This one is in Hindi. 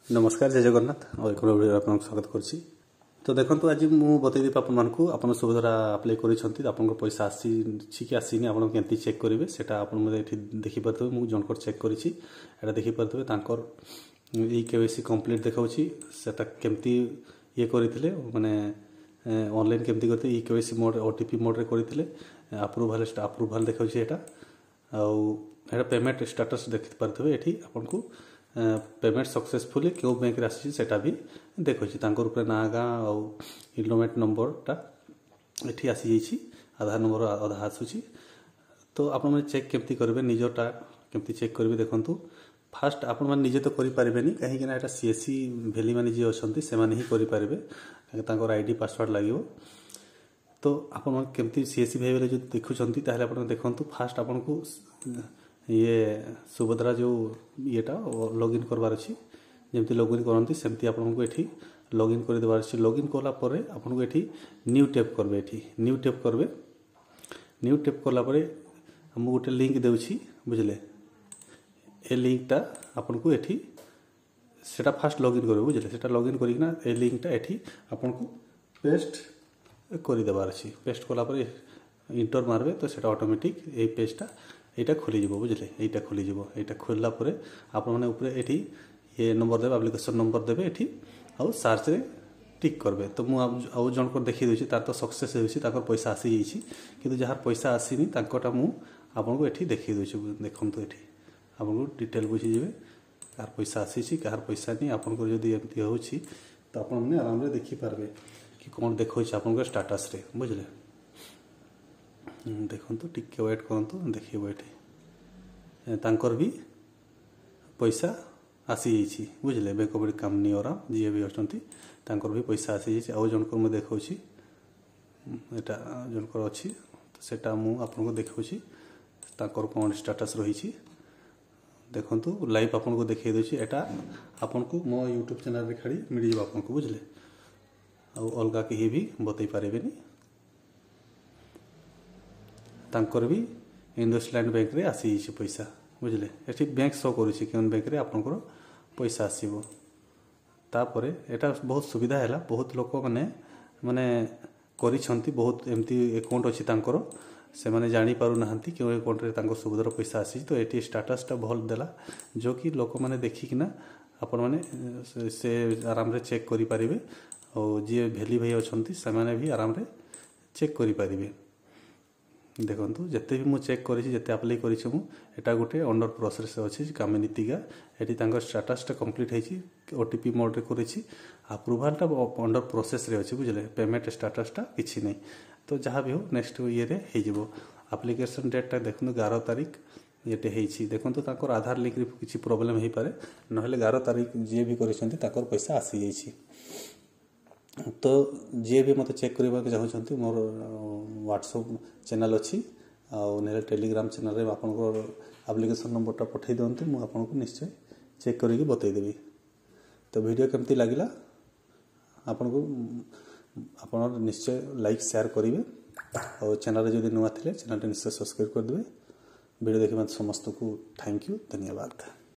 नमस्कार जय जगन्नाथ और एक वीडियो आपको स्वागत करछि। तो देखंतु आज मु बतैदी आपण मानकु आपण सुविधा अप्लाई करिसंती आपण पैसा आसी कि आसीनी आपण केंती चेक करिवे सेटा आपण मते एठी देखि परतबे। मु जनकर चेक करिछि एटा देखि परतबे तांकर ई केवाईसी कंप्लीट देखाउछि सेटा केंती ये करिथिले माने ऑनलाइन केंती करते e KYC mode OTP mode रे करिथिले अप्रूवल देखाउछि एटा एटा पेमेंट स्टेटस देखि परतबे एठी आपनकु पेमेंट सक्सेसफुली क्यों बैंक आसी सेटा भी देखुची तांकर ऊपर ना गाँ और इनरोलमेंट नंबरटा एठी आसी जाइछि आधार नंबर आधा आसुची। तो आपण माने चेक केमती करबे निजटा केमती चेक करबे देखंतु फास्ट आपण माने निजे तो करि पारबेनी कहीं कि ना एटा सीएससी वैली माने जे अछंती से माने ही करि पारबे तांकर आईडी पासवर्ड लागिवो। तो आपण माने केमती सीएससी वैली जो देखुचंती ताहले आपण देखंतु फास्ट आपण को ये सुभद्रा जो येटा लॉगिन करबार अछि जेमती लॉगिन करंती सेमती आपन को एठी लॉगिन कर देबार अछि। लॉगिन करला परे आपन को एठी न्यू टैप करबे एठी न्यू टैप करबे। न्यू टैप करला परे हम गोटे लिंक देउछि बुझले ए लिंकटा आपन को एठी सेटा फास्ट लॉगिन करबे बुझले सेटा लॉगिन करिकना ए लिंकटा एठी आपन को पेस्ट करि देबार अछि। पेस्ट करला परे इंटर मारबे तो सेटा ऑटोमेटिक ए पेजटा एटा खोली जीवो बुझले एटा खोली जीवो एटा खोलला परे आपण माने ऊपर एठी ये नंबर देबे एप्लीकेशन नंबर देबे एठी आ सर्च रे टिक करबे। तो मु आउ जन को देखि दोछि तार तो सक्सेस होछि ताकर पैसा आसी जाइछि किंतु जहार पैसा आसीनी तांकोटा मु आपण को एठी देखि दोछि देखंतु एठी आपण को डिटेल बुझि जेबे कार पैसा आसीछि कार पैसा नै आपण को जदी एमती होछि तो आपण माने आराम रे देखि पारबे कि कोन देखोछि आपण को स्टेटस रे बुझले। देखंतु टिके वेट करंतु देखिबो एठी तांकर भी पैसा आसी जाइछि बुझले बैंक ऑफ कंपनी और जे भी अछंती तांकर भी पैसा आसी जाइछि। आ जनकर म देखौछि एटा जनकर अछि तो सेटा मु आपन को देखौछि तांकर कोन स्टेटस रहिछि देखंतु लाइव आपन को देखै दोछि एटा आपन को मो YouTube चैनल रे खाली मिल जेबा आपन को बुझले आ अलगा के भी बतै पारेबेनी तांकर भी इंडसलैंड बैंक रे आसी जाइछि पैसा बुझले एठी बैंक शो करूछि केन बैंक रे आपनकर पैसा आसीबो। तापरे एटा बहुत सुविधा हैला बहुत लोक माने करिसंती बहुत एमती अकाउंट अछि तांकर से माने जानि पारु नाहंती कि अकाउंट रे तांको सुविधार पैसा आसी तो एठी स्टेटसटा भल देला जो कि लोक माने देखि किना आपन माने से आराम रे चेक करि परिबे और जे भेली भाई अछंती से माने भी आराम रे चेक करि परिबे। देखंतु जते भी मु चेक करिछि जते अप्लाई करिछि मु एटा गोटे अंडर प्रोसेस अछि कामिनीतिका एठी तांकर स्टेटस टा कंप्लीट हेछि ओटीपी मोड रे करिछि अप्रूवल टा अंडर प्रोसेस रे अछि बुझले पेमेंट स्टेटस टा किछि नै। तो जहां भी हो नेक्स्ट ईयर रे हे जिवो एप्लीकेशन डेट टा देखनु 11 तारिख एटे हेछि देखंतु तांकर आधार लिंक रे किछि प्रॉब्लम हे पारे नहले 11 तारिख जे भी करिसंती तांकर पैसा आसी जाइछि। तो जे भी मते चेक करबा के चाहउछंती मोर व्हाट्सएप चैनल अछि आ नेले टेलीग्राम चैनल रे आपन को एप्लीकेशन नंबर टा पठै दंतु मु आपन को निश्चय चेक करि के बतै देबी। तो वीडियो केमती लागिला आपन को आपन निश्चय लाइक शेयर करिवे और चैनल रे जदी नुवा थिले चैनल टा निश्चय सब्सक्राइब कर देबे। वीडियो देखि मत समस्त को थैंक यू धन्यवाद।